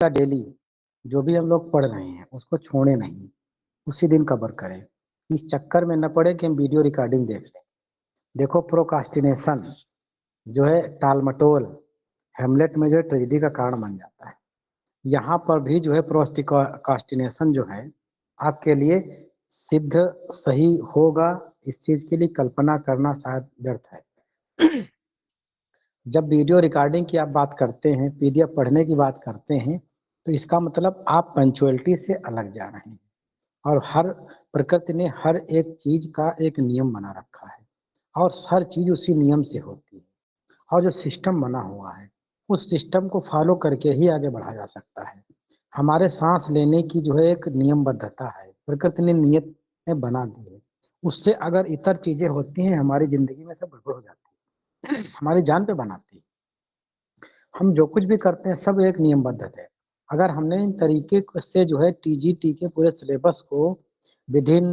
का डेली जो भी हम लोग पढ़ रहे हैं उसको छोड़े नहीं, उसी दिन कवर करें। इस चक्कर में न पड़े कि हम वीडियो रिकॉर्डिंग देख लें। देखो प्रोक्रास्टिनेशन जो है टाल-मटोल, हैमलेट में जो है ट्रेजेडी का कारण बन जाता है। यहाँ पर भी जो है प्रोक्रास्टिनेशन जो है आपके लिए सिद्ध सही होगा, इस चीज़ के लिए कल्पना करना शायद व्यर्थ है। जब वीडियो रिकॉर्डिंग की आप बात करते हैं, पीडीएफ पढ़ने की बात करते हैं, तो इसका मतलब आप पंक्चुअलिटी से अलग जा रहे हैं और हर प्रकृति ने हर एक चीज़ का एक नियम बना रखा है और हर चीज़ उसी नियम से होती है और जो सिस्टम बना हुआ है, उस सिस्टम को फॉलो करके ही आगे बढ़ा जा सकता है। हमारे साँस लेने की जो है एक नियमबद्धता है, प्रकृति ने नियत में बना दी है। उससे अगर इतर चीज़ें होती हैं, हमारी ज़िंदगी में सब गड़बड़ हो जाती है, हमारी जान पे बन आती है। हम जो कुछ भी करते हैं सब एक नियमबद्ध है। अगर हमने इन तरीके से जो है टीजीटी के पूरे सिलेबस को विदिन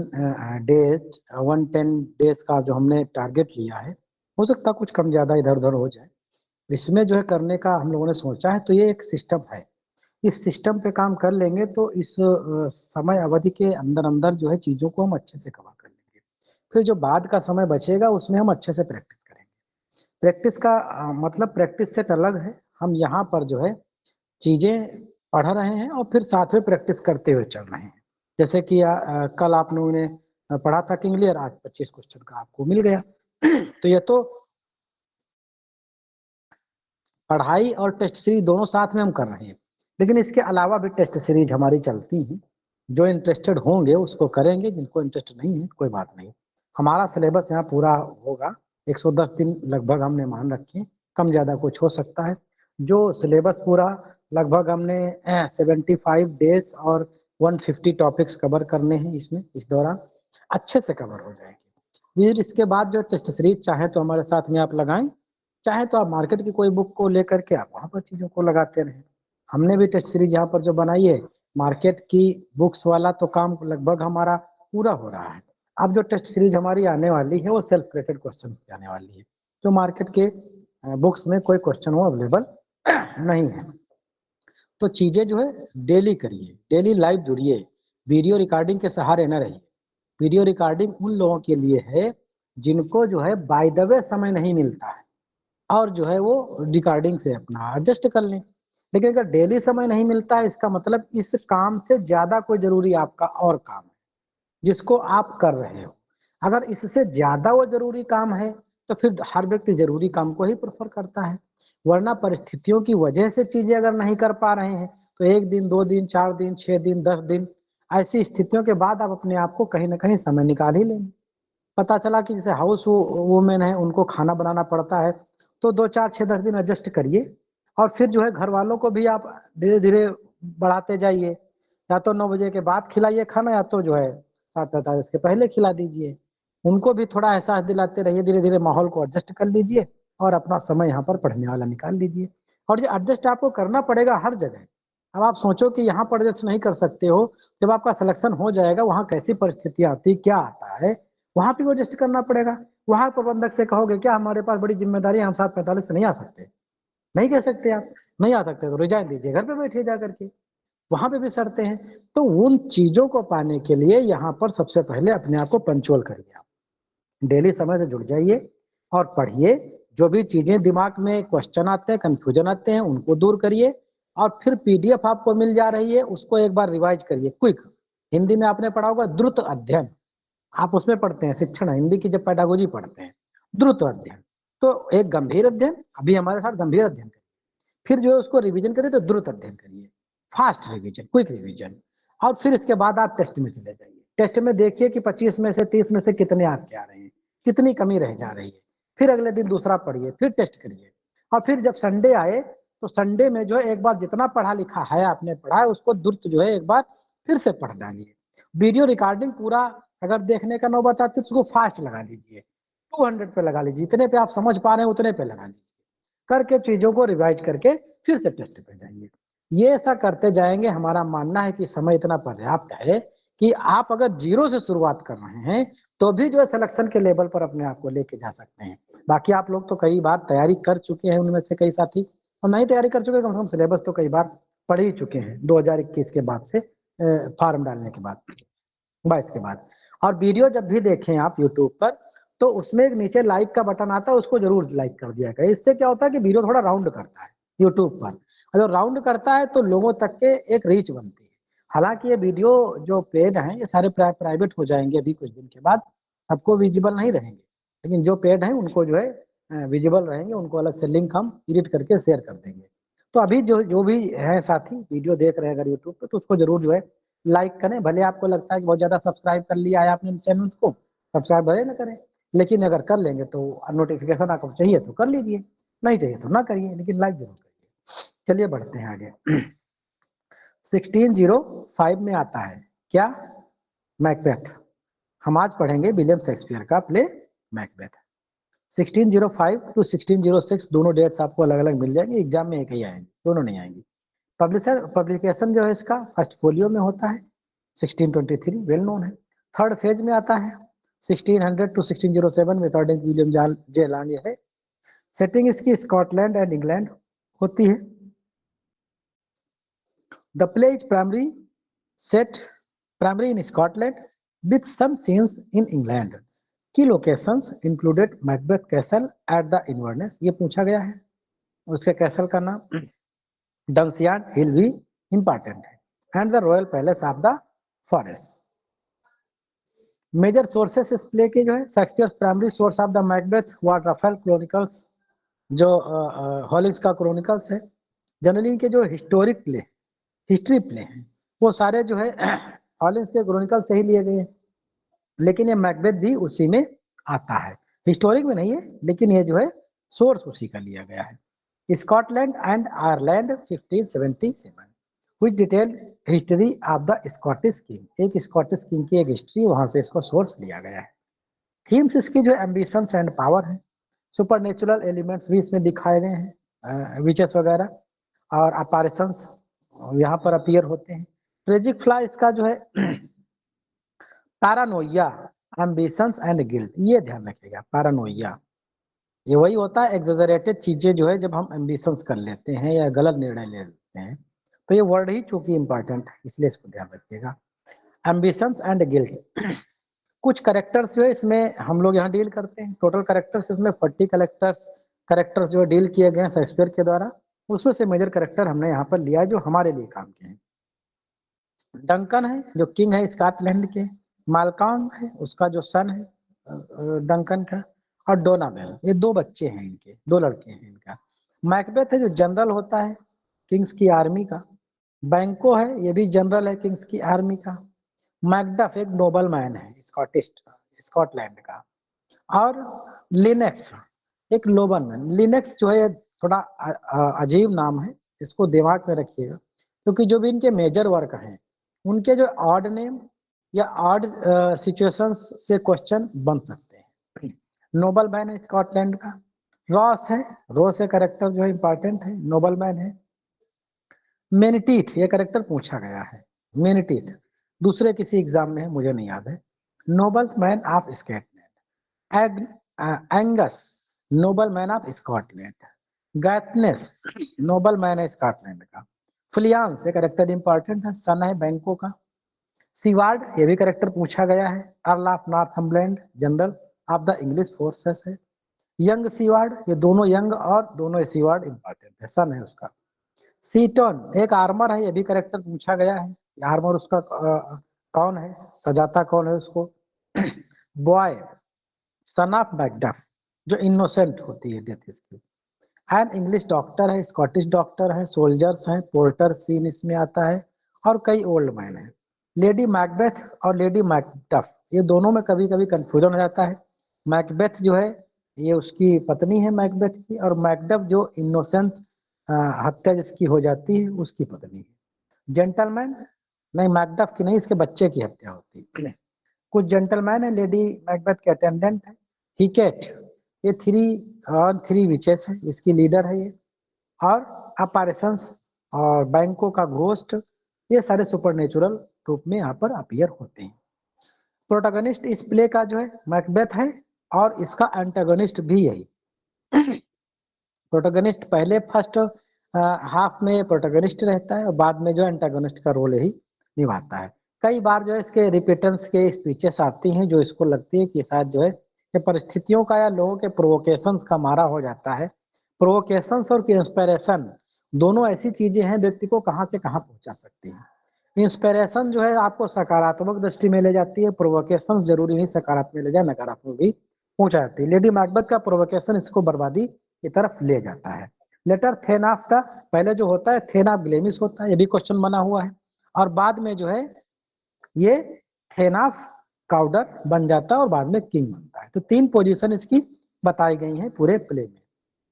डेज़ 110 डेज़ का जो हमने टारगेट लिया है, हो सकता है कुछ कम ज़्यादा इधर-उधर हो जाए। इसमें जो है करने का हम लोगों ने सोचा है तो ये एक सिस्टम है। इस सिस्टम पे काम कर लेंगे तो इस समय अवधि के अंदर-अंदर जो है चीज़ों को हम अच्छे से कवर कर लेंगे। फिर जो बाद का समय बचेगा उसमें हम अच्छे से प्रैक्टिस करेंगे। प्रैक्टिस का मतलब प्रैक्टिस सेट अलग है। हम यहाँ पर जो है चीज़ें पढ़ रहे हैं और फिर साथ में प्रैक्टिस करते हुए चल रहे हैं। जैसे कि कल आप लोगों ने पढ़ा था किंग लियर, आज 25 क्वेश्चन का आपको मिल गया। तो ये तो पढ़ाई और टेस्ट सीरीज दोनों साथ में हम कर रहे हैं। लेकिन इसके अलावा भी टेस्ट सीरीज हमारी चलती हैं। जो इंटरेस्टेड होंगे उसको करेंगे, जिनको इंटरेस्ट नहीं है कोई बात नहीं। हमारा सिलेबस यहाँ पूरा होगा, 110 दिन लगभग हमने मान रखे हैं, कम ज़्यादा कुछ हो सकता है। जो सिलेबस पूरा लगभग हमने 75 डेज़ और 150 टॉपिक्स कवर करने हैं इसमें, इस दौरान अच्छे से कवर हो जाएँगे। फिर इसके बाद जो टेस्ट सीरीज चाहे तो हमारे साथ में आप लगाएँ, चाहे तो आप मार्केट की कोई बुक को लेकर के आप वहाँ पर चीज़ों को लगाते रहें। हमने भी टेस्ट सीरीज यहाँ पर जो बनाई है, मार्केट की बुक्स वाला तो काम लगभग हमारा पूरा हो रहा है। अब जो टेस्ट सीरीज हमारी आने वाली है, वो सेल्फ रिलेटेड क्वेश्चंस की आने वाली है, जो मार्केट के बुक्स में कोई क्वेश्चन वो अवेलेबल नहीं है। तो चीज़ें जो है डेली करिए, डेली लाइव जुड़िए, वीडियो रिकॉर्डिंग के सहारे न रहिए। वीडियो रिकॉर्डिंग उन लोगों के लिए है, जिनको जो है बाय द वे समय नहीं मिलता है और जो है वो रिकॉर्डिंग से अपना एडजस्ट कर लें। लेकिन अगर डेली समय नहीं मिलता है, इसका मतलब इस काम से ज़्यादा कोई ज़रूरी आपका और काम है, जिसको आप कर रहे हो। अगर इससे ज़्यादा वो ज़रूरी काम है, तो फिर हर व्यक्ति ज़रूरी काम को ही प्रेफ़र करता है। वरना परिस्थितियों की वजह से चीज़ें अगर नहीं कर पा रहे हैं, तो 1 दिन, 2 दिन, 4 दिन, 6 दिन, 10 दिन, ऐसी स्थितियों के बाद आप अपने आप को कहीं न कहीं समय निकाल ही लेंगे। पता चला कि जैसे हाउस वूमेन है, उनको खाना बनाना पड़ता है, तो 2, 4, 6, 10 दिन एडजस्ट करिए और फिर जो है घरवालों को भी आप धीरे-धीरे बढ़ाते जाइए। या तो 9 बजे के बाद खिलाइए खाना या तो जो है 7:45 के पहले खिला दीजिए। उनको भी थोड़ा एहसास दिलाते रहिए, धीरे-धीरे माहौल को एडजस्ट कर लीजिए और अपना समय यहाँ पर पढ़ने वाला निकाल लीजिए। और ये एडजस्ट आपको करना पड़ेगा हर जगह। अब आप सोचो कि यहाँ पर एडजस्ट नहीं कर सकते हो, जब आपका सिलेक्शन हो जाएगा, वहाँ कैसी परिस्थितियाँ आती, क्या आता है, वहाँ पे वो एडजस्ट करना पड़ेगा। वहाँ प्रबंधक से कहोगे क्या हमारे पास बड़ी ज़िम्मेदारी है, हम 7:45 पे नहीं आ सकते? नहीं कह सकते आप, नहीं आ सकते तो रिज़ाइन दीजिए, घर पे बैठिए जा कर के। वहाँ पे भी शर्तें हैं। तो उन चीज़ों को पाने के लिए यहाँ पर सबसे पहले अपने आप को पंक्चुअल करिए आप। डेली समय से जुड़ जाइए और पढ़िए। जो भी चीज़ें दिमाग में क्वेश्चन आते हैं, कन्फ्यूजन आते हैं, उनको दूर करिए और फिर पीडीएफ आपको मिल जा रही है, उसको एक बार रिवाइज़ करिए क्विक। हिंदी में आपने पढ़ा होगा द्रुत अध्ययन। आप उसमें पढ़ते हैं शिक्षण हिंदी की जब पेडागोजी पढ़ते हैं, द्रुत अध्ययन। तो एक गंभीर अध्ययन, अभी हमारे साथ गंभीर अध्ययन करिए। फिर जो है उसको रिवीजन करिए तो द्रुत अध्ययन करिए, फास्ट रिवीजन, क्विक रिवीजन और फिर इसके बाद आप टेस्ट में चले जाइए। टेस्ट में देखिए कि 25 में से 30 में से कितने आपके आ रहे हैं, कितनी कमी रह जा रही है। फिर अगले दिन दूसरा पढ़िए, फिर टेस्ट करिए और फिर जब संडे आए, तो संडे में जो है एक बार जितना पढ़ा लिखा है आपने पढ़ा है, उसको द्रुत जो है एक बार फिर से पढ़ डालिए। वीडियो रिकॉर्डिंग पूरा अगर देखने का नौबत आती है तो उसको फास्ट लगा लीजिए, 200 पे लगा लीजिए, जितने पे आप समझ पा रहे हैं उतने पे लगा लीजिए। करके चीज़ों को रिवाइज करके फिर से टेस्ट पे जाइए। ये ऐसा करते जाएँगे, हमारा मानना है कि समय इतना पर्याप्त है कि आप अगर ज़ीरो से शुरुआत कर रहे हैं, तो भी जो है सिलेक्शन के लेवल पर अपने आप को लेके जा सकते हैं। बाकी आप लोग तो कई बार तैयारी कर चुके हैं, उनमें से कई साथी और नहीं तैयारी कर चुके, कम से कम सिलेबस तो कई बार पढ़ ही चुके हैं 2021 के बाद से, फॉर्म डालने के बाद, 22 के बाद। और वीडियो जब भी देखें आप यूट्यूब पर, तो उसमें एक नीचे लाइक का बटन आता है, उसको जरूर लाइक कर दिया करें। इससे क्या होता है कि वीडियो थोड़ा राउंड करता है यूट्यूब पर, और जो राउंड करता है तो लोगों तक के एक रीच बनती है। हालांकि ये वीडियो जो पेड हैं ये सारे प्राइवेट हो जाएंगे अभी कुछ दिन के बाद, सबको विजिबल नहीं रहेंगे, लेकिन जो पेड हैं उनको जो है विजिबल रहेंगे, उनको अलग से लिंक हम एडिट करके शेयर कर देंगे। तो अभी जो जो भी है साथी वीडियो देख रहे हैं अगर यूट्यूब पे, तो उसको जरूर जो है लाइक करें। भले आपको लगता है कि बहुत ज्यादा सब्सक्राइब कर लिया है आपने चैनल्स को, सब्सक्राइब भले ना करें, लेकिन अगर कर लेंगे तो नोटिफिकेशन आपको चाहिए तो कर लीजिए, नहीं चाहिए तो ना करिए, लेकिन लाइक जरूर करिए। चलिए बढ़ते हैं आगे। 1605 में आता है क्या? मैकबेथ। हम आज पढ़ेंगे विलियम शेक्सपियर का प्ले मैकबेथ। 1605 टू 1606 दोनों डेट्स आपको अलग अलग मिल जाएंगे, एग्जाम में एक ही आएंगे, दोनों नहीं आएंगी। पब्लिकेशन जो है इसका फर्स्ट फोलियो में होता है, 1623 वेल नोन है। थर्ड फेज में आता है 1600 टू 1607 में, अकॉर्डिंग विलियम जे लांग है। सेटिंग इसकी स्कॉटलैंड एंड इंग्लैंड होती है। The play is primary in Scotland with some scenes in England. Key locations included Macbeth castle at the Inverness, ये पूछा गया है। उसके कैसल का नाम डंसियान हिल भी इंपॉर्टेंट है, and the royal palace of the forest. Major sources इस प्ले के जो है, Shakespeare's primary source of the Macbeth was Raphael chronicles, जो हॉलिंग्स का क्रॉनिकल्स है। जनरली इनके जो हिस्ट्री प्ले हैं वो सारे जो है हॉलिंग्स के क्रॉनिकल से ही लिए गए हैं, लेकिन ये मैकबेथ भी उसी में आता है, हिस्टोरिक में नहीं है, लेकिन ये जो है सोर्स उसी का लिया गया है। Scotland and Ireland 1577, which detail history of the Scottish king, एक स्कॉटिश किंग की एक हिस्ट्री, वहां से इसको सोर्स लिया गया है। थीम्स इसकी जो एम्बिशंस एंड पावर है, सुपर नेचुरल एलिमेंट्स भी इसमें दिखाए गए हैं, विचेस वगैरह, और अपारेशंस यहाँ पर अपीयर होते हैं। ट्रेजिक फ्ला इसका जो है पैरानोइया, एम्बिशंस एंड गिल्ट, ये ध्यान रखिएगा। पैरानोइया ये वही होता है एग्जेजरेटेड चीजें जो है जब हम एम्बिशंस कर लेते हैं या गलत निर्णय ले लेते हैं, तो ये वर्ड ही चूंकि इंपॉर्टेंट है इसलिए इसको ध्यान रखिएगा। Ambitions and guilt. कुछ करेक्टर्स जो है इसमें हम लोग यहाँ डील करते हैं, टोटल करेक्टर्स इसमें 40 करेक्टर्स जो डील किए गए हैं शेक्सपियर के द्वारा, उसमें से मेजर करेक्टर हमने यहाँ पर लिया है जो हमारे लिए काम के हैं। डंकन है जो किंग है स्कॉटलैंड के, मालकॉम है उसका जो सन है डंकन का, और डोनाबेल, ये दो बच्चे हैं इनके, दो लड़के हैं इनका। मैकबेथ है जो जनरल होता है किंग्स की आर्मी का। बैंको है ये भी जनरल है किंग्स की आर्मी का। मैकडफ एक नोबल मैन है स्कॉटलैंड का। और लिनेक्स एक नोबल मैन। लिनेक्स जो है थोड़ा अजीब नाम है, इसको दिमाग में रखिएगा, क्योंकि जो भी इनके मेजर वर्क हैं उनके जो ऑड नेम या ऑड सिचुएशंस से क्वेश्चन बन सकते हैं। नोबल मैन है स्कॉटलैंड का। रॉस है, रॉस है करेक्टर जो है इंपॉर्टेंट है, नोबल मैन है। मेनीटीथ ये करेक्टर पूछा गया है, मेनीटीथ दूसरे किसी एग्जाम में है, मुझे नहीं याद है। Nobles man of Scotland. Angus noble man of Scotland. Caithness noble man है स्कॉटलैंड का। फ्लियांस ये करेक्टर इंपॉर्टेंट है, सन है बैंको का। सीवार्ड ये भी करेक्टर पूछा गया है, Earl of Northumberland, general of the English forces है। यंग सीवार्ड, ये दोनों यंग और दोनों सीवार्ड इंपॉर्टेंट है, सन है उसका। सीटन एक आर्मर है, ये भी करेक्टर पूछा गया है, आर्मर उसका कौन है, सजाता कौन है उसको। बॉय सन ऑफ मैकडफ, जो इनोसेंट होती है डेथ इसकी। एंड इंग्लिश डॉक्टर है, स्कॉटिश डॉक्टर है, सोल्जर्स हैं, पोर्टर सीन इसमें आता है, और कई ओल्ड मैन है। लेडी मैकबेथ और लेडी मैकडफ ये दोनों में कभी कभी कंफ्यूजन हो जाता है। मैकबेथ जो है ये उसकी पत्नी है मैकबेथ की, और मैकडफ जो इनोसेंट हत्या जिसकी हो जाती है उसकी पत्नी है। जेंटलमैन नहीं, मैकडफ की नहीं, इसके बच्चे की हत्या होती है। कुछ जेंटलमैन है, लेडी मैकबेथ के अटेंडेंट है। हिकेट ये 3 विचेस है, इसकी लीडर है ये। और अपैरेशंस और बैंकों का घोस्ट, ये सारे सुपरनेचुरल रूप में यहाँ पर अपीयर होते हैं। प्रोटोगनिस्ट इस प्ले का जो है मैकबेथ है, और इसका एंटागनिस्ट भी यही। प्रोटोगनिस्ट पहले फर्स्ट हाफ में प्रोटैगनिस्ट रहता है और बाद में जो एंटागनिस्ट का रोल ही निभाता है। कई बार जो है इसके रिपीटेंस के स्पीचेस आती हैं जो इसको लगती है कि शायद जो है कि परिस्थितियों का या लोगों के प्रोवोकेशंस का मारा हो जाता है। प्रोवोकेशंस और इंस्पिरेशन दोनों ऐसी चीजें हैं व्यक्ति को कहाँ से कहाँ पहुंचा सकती हैं। इंस्पिरेशन जो है आपको सकारात्मक दृष्टि में ले जाती है, प्रोवोकेशन जरूरी नहीं सकारात्मक ले जाए, नकारात्मक भी पहुंचा जाती है। लेडी मैकबेथ का प्रोवोकेशन इसको बर्बादी की तरफ ले जाता है। लेटर थेनाफ का पहले जो होता है थेनाफ ग्लेमिस होता है, ये भी क्वेश्चन बना हुआ है, और बाद में जो है ये थेनाफ काउडर बन जाता है और बाद में किंग बनता है। तो 3 पोजीशन इसकी बताई गई हैं पूरे प्ले में।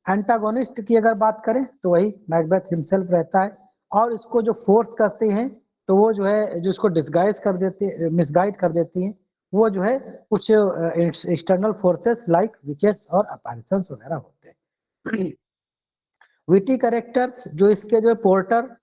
एंटागोनिस्ट की अगर बात करें तो वही मैकबेथ हिमसेल्फ रहता है, और इसको जो फोर्स करते हैं तो वो जो है जो इसको डिसगाइज कर देते मिसगाइड कर देती हैं, वो जो है कुछ एक्सटर्नल फोर्सेस लाइक विचेस और अपैरिशंस वगैरह होते हैं। विटी करेक्टर्स जो इसके जो porter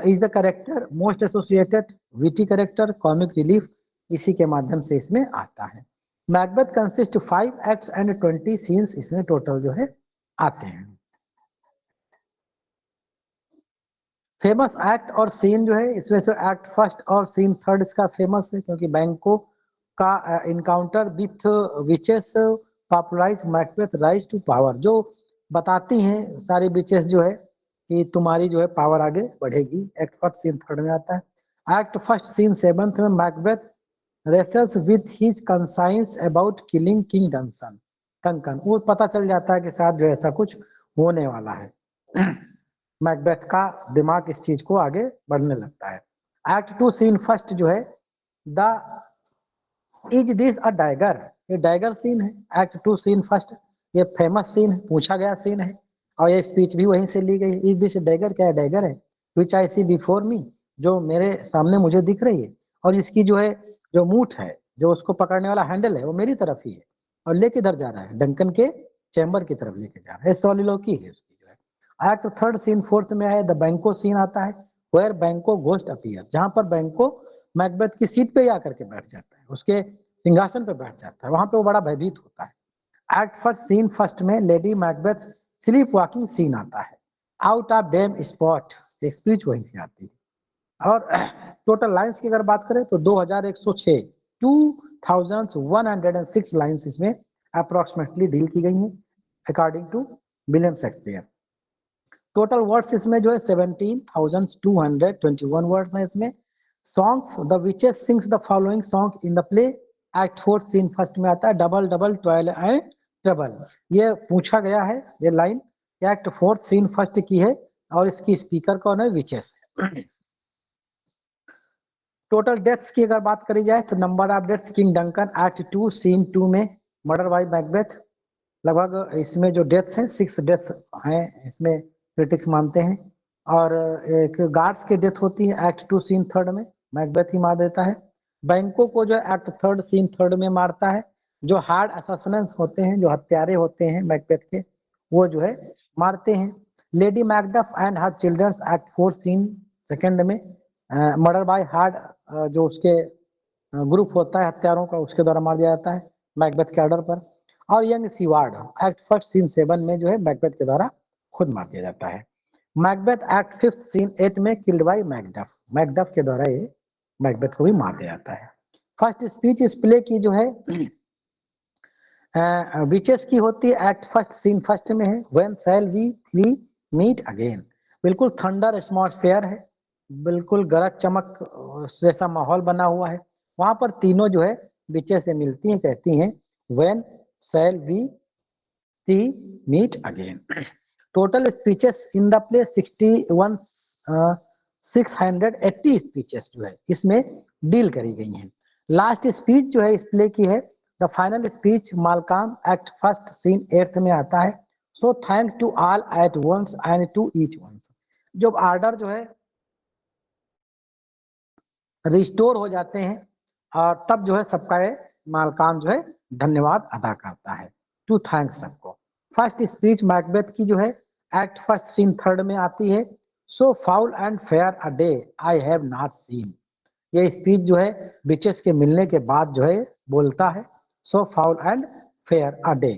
is the character most associated, witty character comic relief इसी के माध्यम से इसमें आता है। Macbeth consist 5 acts and 20 scenes इसमें टोटल जो है आते हैं। फेमस एक्ट और सीन जो है इसमें से एक्ट फर्स्ट और सीन थर्ड इसका फेमस है क्योंकि बैंको का encounter with witches popularize Macbeth rise to power, जो बताती हैं सारी विचेस जो है कि तुम्हारी जो है पावर आगे बढ़ेगी। एक्ट फर्स्ट सीन थर्ड में आता है। एक्ट फर्स्ट सीन सेवंथ में Macbeth wrestles with his conscience about killing king Duncan, वो पता चल जाता है कि शायद जो ऐसा कुछ होने वाला है। मैकबेथ का दिमाग इस चीज को आगे बढ़ने लगता है। एक्ट 2 सीन फर्स्ट जो है the is this a dagger, ये डैगर सीन है। एक्ट 2 सीन फर्स्ट ये फेमस सीन है, पूछा गया सीन है, और ये स्पीच भी वहीं से ली गई। इज दिस डैगर, क्या डैगर है विच आई सी बिफोर मी, जो मेरे सामने मुझे दिख रही है, और इसकी जो है जो मूठ है जो उसको पकड़ने वाला हैंडल है वो मेरी तरफ ही है, और ले किधर जा रहा है डंकन के चैम्बर की तरफ लेके जा रहा है। सोलिलोकी है उसकी जो है। एक्ट थर्ड सीन फोर्थ में है द बैंको सीन आता है, वेयर बैंको घोस्ट अपीयर, जहां पर बैंको मैकबेथ की सीट पे आकर के बैठ जाता है, उसके सिंहासन पे बैठ जाता है, वहां पे वो बड़ा भयभीत होता है। एक्ट फर्स्ट सीन फर्स्ट में lady Macbeth sleep walking scene आता है। आउट ऑफ डेम स्पॉट एक स्पीच वहीं से आती है। और टोटल लाइंस की अगर बात करें तो 2106 2106 लाइंस इसमें अप्रोक्सीमेटली डील की गई हैं according to William Shakespeare. Total words इसमें जो है 17,221 वर्ड्स हैं इसमें। Songs the witches sings the following song in the play, act fourth scene first में आता है double double twelve and trouble, ये पूछा गया है ये line act fourth scene first की है, और इसकी स्पीकर कौन है विचेस है। टोटल डेथ्स की अगर बात करी जाए तो number of deaths King Duncan act 2 scene 2 में मर्डर बाय मैकबेथ, लगभग इसमें जो डेथ्स हैं 6 डेथ्स हैं इसमें क्रिटिक्स मानते हैं, और एक गार्ड्स की डेथ होती है एक्ट 2 सीन थर्ड में, मैकबेथ ही मार देता है। बैंको को जो एक्ट थर्ड सीन थर्ड में मारता है, जो हार्ड असैसिनेंस होते हैं जो हत्यारे होते हैं मैकबेथ के वो जो है मारते हैं। Lady Macduff and her childrens act 4 scene second में मर्डर बाय हार्ड, जो उसके ग्रुप होता है हत्यारों का उसके द्वारा मार दिया जाता है मैकबेथ के ऑर्डर पर। और young Siward act first scene 7 में जो है मैकबेथ के द्वारा खुद मार दिया जाता है। मैकबेथ एक्ट फिफ्थ सीन 8 में किल्ड बाय मैकडफ, मैकडफ के द्वारा ये मैकबेथ को भी मार दिया जाता है। फर्स्ट स्पीच इस प्ले की जो है विचेस की होती है एक्ट फर्स्ट सीन फर्स्ट में है, when shall we three meet again, बिल्कुल थंडर एटमॉस्फेयर है, बिल्कुल गरज चमक जैसा माहौल बना हुआ है, वहां पर तीनों जो है विचेस से मिलती हैं, कहती हैं when shall we three meet again. Total speeches in the play 680 speeches जो है इसमें डील करी गई हैं। लास्ट स्पीच जो है इस प्ले की है the final speech Malcolm act first scene 8 में आता है। So thank to all at once and to each once, जब आर्डर जो है रिस्टोर हो जाते हैं और तब जो है सबका मालकाम जो है धन्यवाद अदा करता है, टू थैंक सबको। फर्स्ट स्पीच मैकबेथ की जो है एक्ट फर्स्ट सीन थर्ड में आती है। So foul and fair a day I have not seen, ये स्पीच जो है बिचेस के मिलने के बाद जो है बोलता है so foul and fair a day,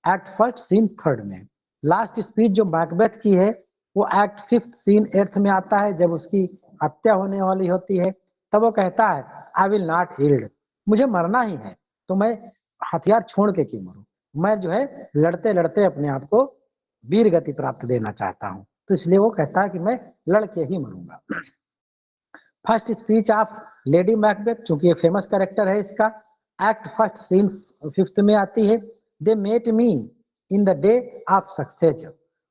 act first scene third में। लास्ट स्पीच जो मैकबेथ की है वो एक्ट 5th सीन 8th में आता है, जब उसकी हत्या होने वाली होती है, तब वो कहता है आई विल नॉट हील्ड, मुझे मरना ही है, तो मैं हथियार छोड़ के क्यों मरूं, मैं जो है लड़ते लड़ते अपने आप को वीर गति प्राप्त देना चाहता हूं, तो इसलिए वो कहता है कि मैं लड़के ही मरूंगा। First speech of lady Macbeth, चूंकि ये फेमस कैरेक्टर है इसका, एक्ट 1st सीन 5th में आती है। They met me in the day of success,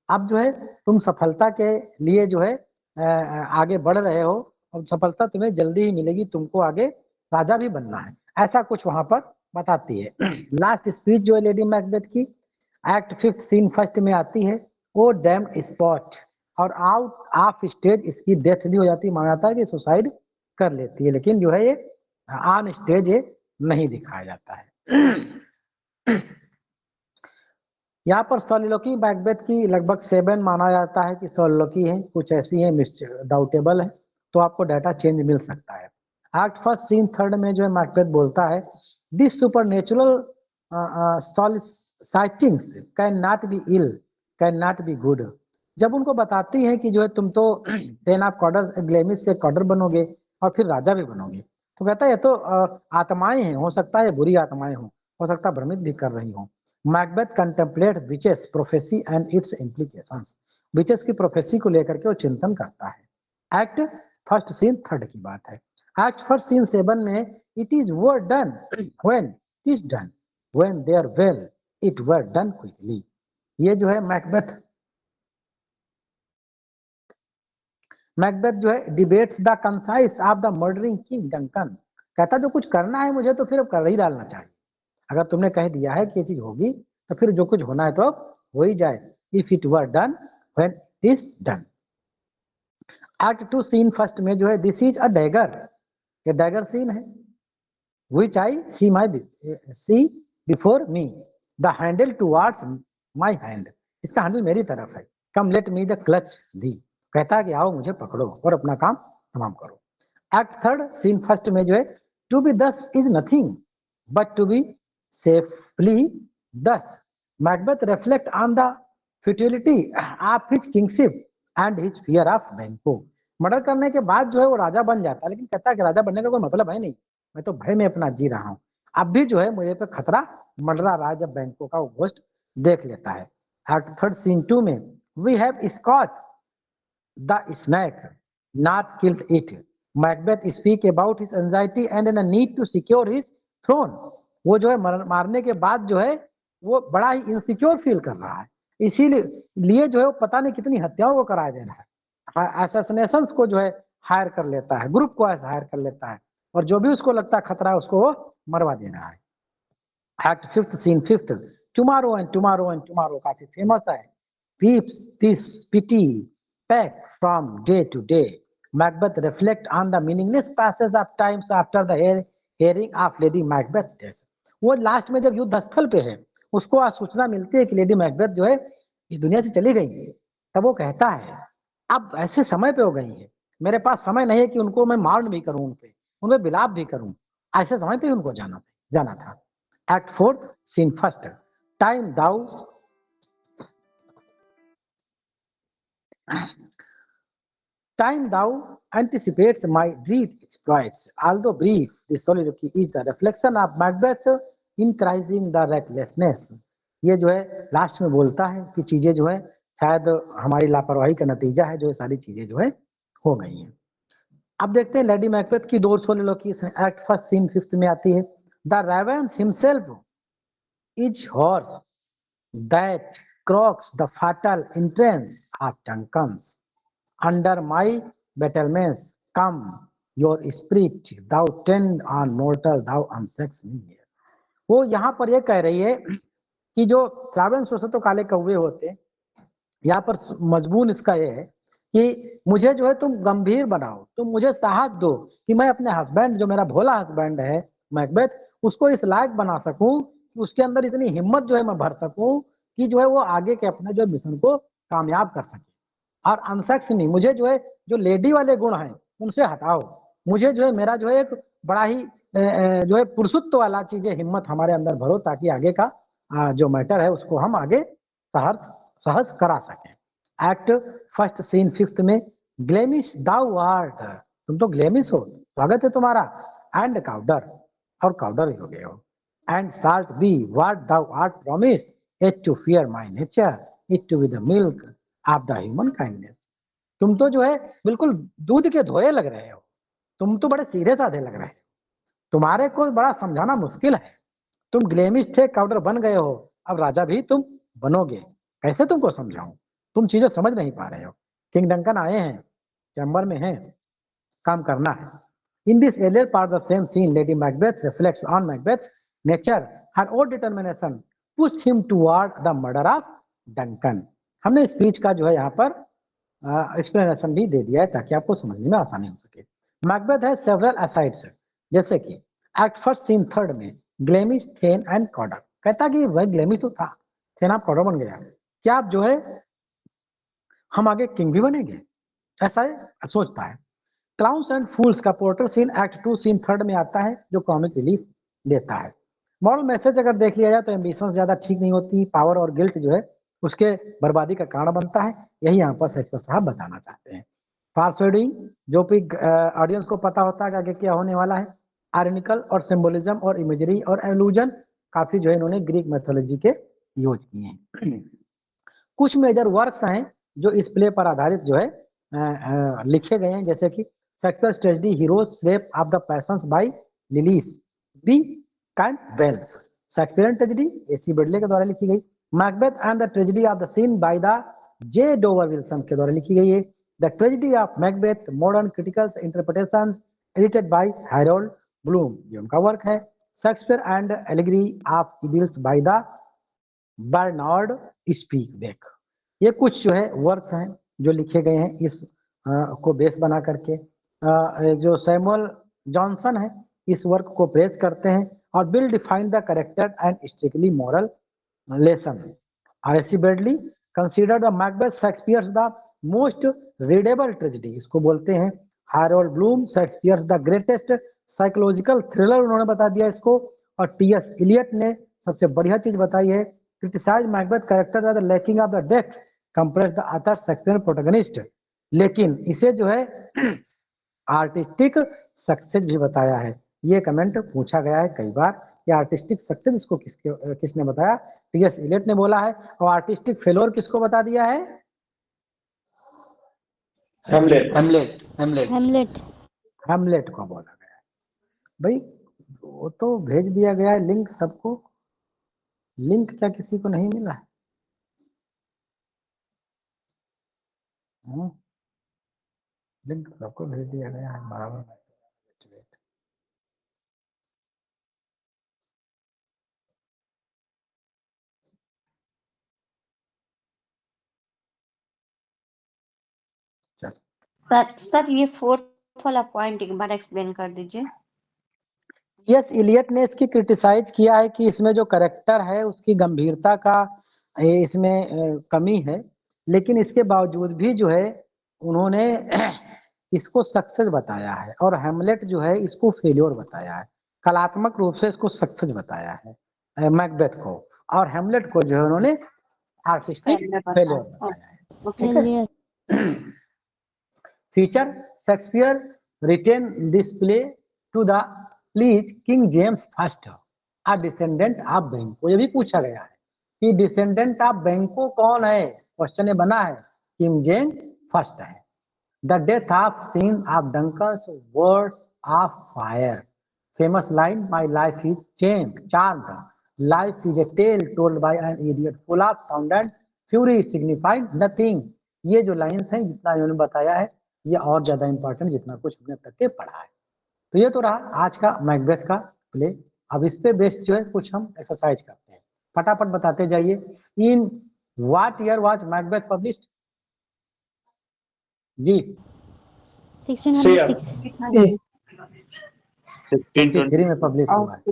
अब जो है तुम सफलता के लिए जो है आगे बढ़ रहे हो और सफलता तुम्हें जल्दी ही मिलेगी, तुमको आगे राजा भी बनना है, ऐसा कुछ वहां पर बताती है। लास्ट स्पीच जो है लेडी मैकबेथ की, एक्ट 5th सीन 1st में आती है। वो डैम्ड स्पॉट, और आउट ऑफ स्टेज इसकी डेथ भी हो जाती है, माना जाता है कि सुसाइड कर लेती है, लेकिन जो है ये ऑन स्टेज ये नहीं दिखाया जाता है। यहाँ पर सोलिलोकी मैकबेथ की लगभग 7 माना जाता है कि सोलिलोकी है, कुछ ऐसी है डाउटेबल है, तो आपको डाटा चेंज मिल सकता है। एक्ट 1st सीन 3rd में जो है मैकबेथ बोलता है this supernatural sightings can not be ill, can not be good, जब उनको बताती है कि जो है तुम तो 10 ऑफ कॉर्डर ग्लेमिस से कॉर्डर बनोगे और फिर राजा भी बनोगे, तो कहता है ये तो आत्माएं हैं, हो सकता है बुरी आत्माएं हो सकता है भ्रमित भी कर रही हो। Macbeth contemplate witches prophecy and it's implications, witches की प्रोफेसी को लेकर के वो चिंतन करता है। एक्ट 1st सीन 3rd की बात है। एक्ट 1st सीन 7 में it is were done when it is done when they are well it were done quickly, ये जो है मैकबेथ जो है debates the concise of the murdering king Duncan, कहता जो कुछ करना है मुझे तो फिर कर ही डालना चाहिए, अगर तुमने कह दिया है कि ये चीज होगी तो फिर जो कुछ होना है तो हो ही जाए, if it were done when it is done. Act 2 scene 1st में जो है दिस इज अ डैगर, ये डैगर सीन है, which I see before me, the handle towards my hand, इसका हैंडल मेरी तरफ है, कम लेट मी द क्लच दी, कहता है कि आओ मुझे पकड़ो और अपना काम तमाम करो। एक्ट 3rd सीन 1st में जो है to be thus is nothing but to be safely thus, Macbeth reflect on the futility of his kingship and his fear of Banquo, murder करने के बाद जो है वो राजा बन जाता है, लेकिन कहता है कि राजा बनने का कोई मतलब है नहीं, मैं तो भय में अपना जी रहा हूँ, अब भी जो है मुझे पे खतरा मंडरा रहा है, जब बैंकों का वो घोस्ट देख लेता है। एक्ट 3rd सीन 2 में we have scotch the snake not killed it, Macbeth speak about his anxiety and an need to secure his throne, वो जो है मारने के बाद जो है वो बड़ा ही इनसिक्योर फील कर रहा है, इसीलिए जो है वो पता नहीं कितनी हत्याओं को कराया दे रहा है, असैसिनेशंस को जो है हायर कर लेता है, ग्रुप को ऐसा हायर कर लेता है, और जो भी उसको लगता है खतरा है उसको वो मरवा दे रहा है। Act 5th scene 5th, tomorrow and tomorrow and tomorrow काफी फेमस है, keeps this pity back from day to day, Macbeth reflect on the meaningless passage of times after the hearing of Lady Macbeth's death, वो last में जब युद्ध स्थल पे है उसको आज सूचना मिलती है कि लेडी मैकबेथ जो है इस दुनिया से चली गई है, तब वो कहता है अब ऐसे समय पे हो गई है, मेरे पास समय नहीं है कि उनको मैं मारण भी करूं, उनपे विलाप भी करूं, ऐसे समय पे उनको जाना था। Act 4th scene 1st, time thou anticipates my dread exploits, although brief this soliloquy is the reflection of Macbeth increasing the recklessness, ये जो है लास्ट में बोलता है कि चीजें जो है शायद हमारी लापरवाही का नतीजा है, जो ये सारी चीजें जो है हो गई हैं। अब देखते हैं लेडी मैकबेथ की 2 सोलिलोक्वीज हैं। एक्ट 1st सीन 5th में आती है, the ravens himself is horse that Crocs the फाटल entrance of Duncans, under my battlements come your spirit, thou tend on mortal, thou unsex me here, वो यहाँ पर ये कह रही है कि जो श्रावण स्वसत काले कौवे होते हैं, यहाँ पर मजबून इसका ये है कि मुझे जो है तुम गंभीर बनाओ, तुम मुझे साहस दो कि मैं अपने हस्बैंड, जो मेरा भोला हस्बैंड है मैकबेथ, उसको इस लायक बना सकूं कि उसके अंदर इतनी हिम्मत जो है मैं भर सकूं कि जो है वो आगे के अपने जो मिशन को कामयाब कर सके, और अनसेक्स नहीं, मुझे जो है जो लेडी वाले गुण हैं उनसे हटाओ, मुझे जो है मेरा जो है एक बड़ा ही जो है पुरुषत्व वाला चीजें हिम्मत हमारे अंदर भरो, ताकि आगे का जो मैटर है उसको हम आगे सहज करा सकें। एक्ट फर्स्ट सीन फिफ्थ में ग्लेमिश दाउ आर्ट, तुम तो ग्लेमिश हो, स्वागत है तुम्हारा, एंड काउडर, और काउडर ही हो गए हो, and shalt be what thou art promise it to fear my nature it to be the milk of the human kindness. तुम तो जो है बिल्कुल दूध के धोए लग रहे हो, तुम तो बड़े सीधे साधे लग रहे हो, तुम्हारे को बड़ा समझाना मुश्किल है। तुम ग्लेमिश थे, काउडर बन गए हो, अब राजा भी तुम बनोगे, कैसे तुमको समझाऊं, तुम चीजें समझ नहीं पा रहे हो। किंग डंकन आए हैं, चैम्बर में हैं, काम करना है। In this earlier part, the same scene, Lady Macbeth reflects on Macbeth's nature, her own determination pushed him toward the murder of Duncan. हमने स्पीच का जो है यहाँ पर एक्सप्लेनेशन भी दे दिया है ताकि आपको समझने में आसानी हो सके। मैकबेथ है सेवरल असाइड्स, जैसे कि एक्ट फर्स्ट सीन थर्ड में ग्लेमिश, थेन एंड कॉडर, कहता कि वह ग्लेमिश तो था, थेन आप कॉडर बन गया, क्या आप जो है हम आगे किंग भी बनेंगे, ऐसा सोचता है। क्लाउन्स एंड फूल्स का porter scene act two scene third में आता है, जो कॉमिक रिलीफ देता है। मॉरल मैसेज अगर देख लिया जाए तो एम्बिशन ज्यादा ठीक नहीं होती, पावर और गिल्ट जो है उसके बर्बादी का कारण बनता है, यही यहाँ पर शेक्सपियर साहब बताना चाहते हैं। फारस्वेडिंग, जो भी ऑडियंस को पता होता है कि आगे क्या होने वाला है। आर्निकल और सिंबोलिज्म और इमेजरी और एलूजन काफी जो है इन्होंने ग्रीक मैथोलॉजी के यूज किए हैं। कुछ मेजर वर्क्स हैं जो इस प्ले पर आधारित जो है लिखे गए हैं, जैसे कि Shakespeare's tragedy heroes slaves of the passions by Lily's B Campbell's, Shakespearean tragedy AC Bradley के द्वारा लिखी गई। Macbeth and the tragedy of the scene by the J Dover Wilson के द्वारा लिखी गई है। The tragedy of Macbeth modern criticals interpretations edited by Harold Bloom, ये उनका वर्क है। Shakespeare and allegory of idylls by the Bernard Spivack, ये कुछ जो है वर्क्स हैं जो लिखे गए हैं इस को बेस बना करके। जो सैमुअल जॉनसन है इस वर्क को प्रेज करते हैं और will define the character and strictly moral lesson. RC. Bradley consider the Macbeth Shakespeare's the most readable tragedy, इसको बोलते हैं। Harold Bloom Shakespeare's the greatest psychological thriller उन्होंने बता दिया इसको। और टी.एस. इलियट ने सबसे बढ़िया चीज बताई है, criticize Macbeth character as the lacking of the depth compress the other Shakespearean protagonist, लेकिन इसे जो है आर्टिस्टिक सक्सेस भी बताया है। ये कमेंट पूछा गया है कई बार कि आर्टिस्टिक सक्सेस इसको किसने बताया, टी.एस. इलियट ने बोला है। और आर्टिस्टिक फेलोर किसको बता दिया है, हेमलेट हेमलेट को बोला गया है। भाई वो तो भेज दिया गया है लिंक सबको, लिंक क्या किसी को नहीं मिला है? लिंक सबको भेज दिया गया है बराबर। सर ये फोर्थ वाला पॉइंट एक बार एक्सप्लेन कर दीजिए। यस, इलियट ने इसकी क्रिटिसाइज किया है कि इसमें जो करेक्टर है उसकी गंभीरता का इसमें कमी है, लेकिन इसके बावजूद भी जो है उन्होंने इसको सक्सेस बताया है और हेमलेट जो है इसको फेल्योर बताया है। कलात्मक रूप से इसको सक्सेस बताया है मैकबेथ को, और हेमलेट को जो है उन्होंने आर्टिस्टिक फेल्योर बताया है। ठीक है। Feature Shakespeare written this play to the please King James first, a descendant of Banquo. ये भी पूछा गया है कि डिसेंडेंट ऑफ बेंको कौन है, क्वेश्चन ये बना है, किंग जेम्स फर्स्ट है। The death of scene of Duncan's words of fire, famous line, my life is charmed, life is a tale told by an idiot, full of sound and fury signifying nothing. ये जो lines हैं जितना इन्होंने बताया है ये और ज्यादा इंपॉर्टेंट जितना कुछ हमने तक के पढ़ा है। तो ये तो रहा आज का मैकबेथ का प्ले। अब इस पे बेस्ड जो है कुछ हम एक्सरसाइज करते हैं, फटाफट बताते जाइए। In what year was Macbeth published? जी 1623 में पब्लिश हुआ है,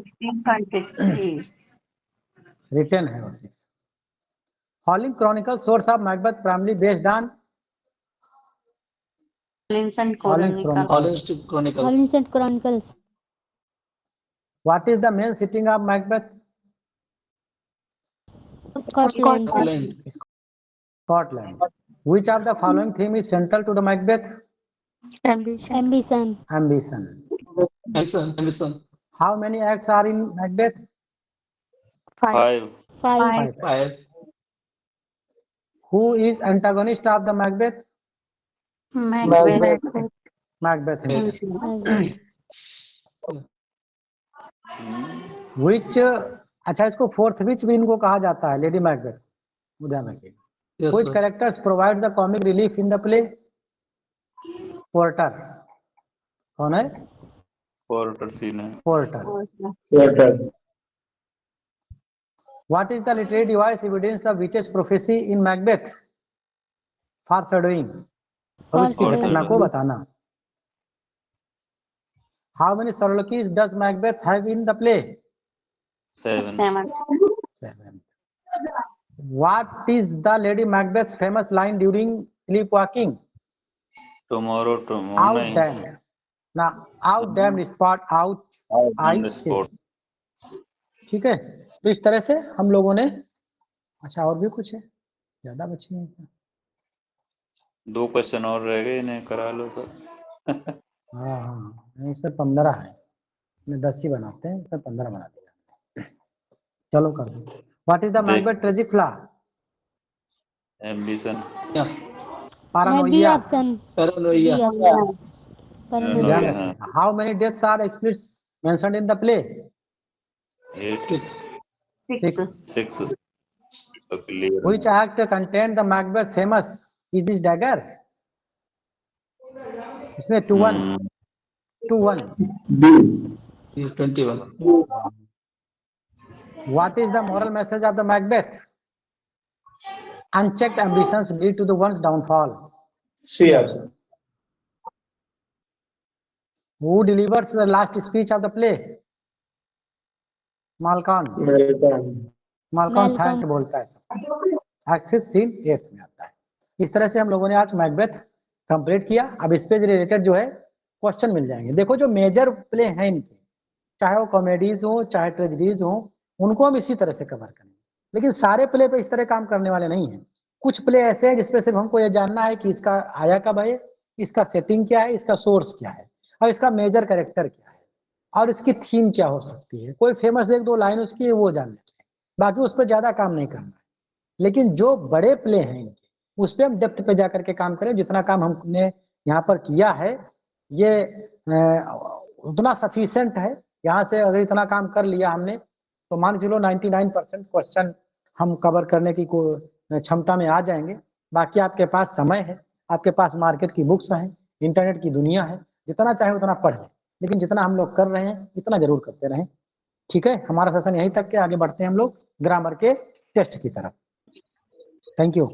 रिटन है वो 6। Holinshed chronicle source of Macbeth primary based on Hollinshed Chronicles. What is the main setting of Macbeth? Scotland. Scotland. Which of the following theme is central to the Macbeth? Ambition. Ambition. Ambition. Ambition. How many acts are in Macbeth? 5. 5. 5. Who is antagonist of the Macbeth? Macbeth. Macbeth himself. Macbeth. Which अच्छा इसको fourth विच भी इनको कहा जाता है lady Macbeth, ध्यान रखिए. Yes, Which sir. characters provide the comic relief in the play? Porter. कौन है? पोर्टर सीन है. Porter. What is the literary device evidence the witch's prophecy in Macbeth? Foreshadowing. अब इसकी घटना को बताना. How many soliloquies does Macbeth have in the play? 7. 7. 7. What is the Lady Macbeth's famous line during sleepwalking? Tomorrow Out night. damned. Now, out damned spot out. On the I spot. ठीक है, तो इस तरह से हम लोगों ने, अच्छा और भी कुछ है, ज्यादा बची है क्या? 2 क्वेश्चन और रह गए, इन्हें करा लो तो. हाँ हाँ, इसमें 15 है, इसमें 10 ही बनाते हैं, इसमें 15 बना दिया. चलो कर दो. What is the Macbeth tragic flaw? Ambition. Yeah. B paranoia. option. Paranoia. B option. Paranoia. ध्यान रखिए. How many deaths are explicit mentioned in the play? 8. 6. 6. तो clear. Which act contained the Macbeth famous is this dagger? इसमें 2-1. 2-1. Is 21. What is the moral message of the Macbeth? Unchecked ambitions lead to the one's downfall. C option. Who delivers the last speech of the play? Malcolm. Malcolm Frank बोलता है. Fifth scene 8th में आता है. इस तरह से हम लोगों ने आज मैकबेथ कंप्लीट किया. अब इस पे रिलेटेड जो है क्वेश्चन मिल जाएंगे. देखो जो मेजर प्ले हैं इनके, चाहे वो कॉमेडीज हो चाहे ट्रेजेडीज हो, उनको हम इसी तरह से कवर करेंगे. लेकिन सारे प्ले पे इस तरह काम करने वाले नहीं हैं. कुछ प्ले ऐसे हैं जिसपे सिर्फ हमको ये जानना है कि इसका आया कब है, इसका सेटिंग क्या है, इसका सोर्स क्या है और इसका मेजर कैरेक्टर क्या है और इसकी थीम क्या हो सकती है. कोई फेमस एक दो लाइन उसकी वो जान लेते हैं, बाकी उस पर ज्यादा काम नहीं करना है. लेकिन जो बड़े प्ले हैं इनके, उस पर हम डेप्थ पे जाकर के काम करें. जितना काम हमने यहाँ पर किया है ये उतना सफिशिएंट है. यहाँ से अगर इतना काम कर लिया हमने तो मान चलो 99% क्वेश्चन हम कवर करने की क्षमता में आ जाएंगे. बाकी आपके पास समय है, आपके पास मार्केट की बुक्स हैं, इंटरनेट की दुनिया है, जितना चाहे उतना पढ़ें. लेकिन जितना हम लोग कर रहे हैं इतना जरूर करते रहें. ठीक है, हमारा सेशन यहीं तक के, आगे बढ़ते हैं हम लोग ग्रामर के टेस्ट की तरफ. Thank you.